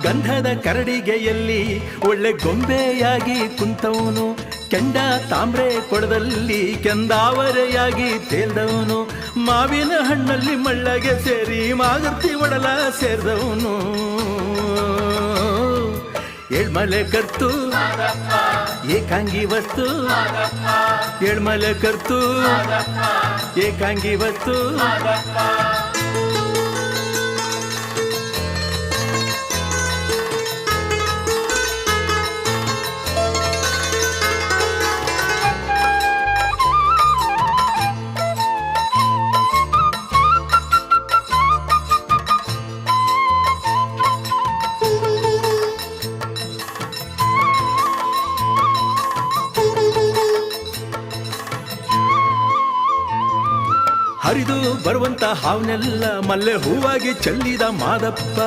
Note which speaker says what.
Speaker 1: ಗಂಧದ ಕರಡಿಗೆಯಲ್ಲಿ ಒಳ್ಳೆ ಗೊಂಬೆಯಾಗಿ ಕುಂತವನು, ಕೆಂಡ ತಾಮ್ರೆ ಕೊಡದಲ್ಲಿ ಕೆಂದಾವರೆಯಾಗಿ ತೇಲ್ದವನು, ಮಾವಿನ ಹಣ್ಣಲ್ಲಿ ಮಳ್ಳಗೆ ಸೇರಿ ಮಾಗರ್ತಿ ಒಡಲ ಸೇರಿದವನು. ಏಳ್ಮಲೆ ಕರ್ತು ಏಕಾಂಗಿ ವಸ್ತು, ಏಳ್ಮಲೆ ಕರ್ತು ಏಕಾಂಗಿ ವಸ್ತು. ಹರಿದು ಬರುವಂತ ಹಾವನೆಲ್ಲ ಮಲ್ಲೆ ಹೂವಾಗಿ ಚೆಲ್ಲಿದ ಮಾದಪ್ಪ.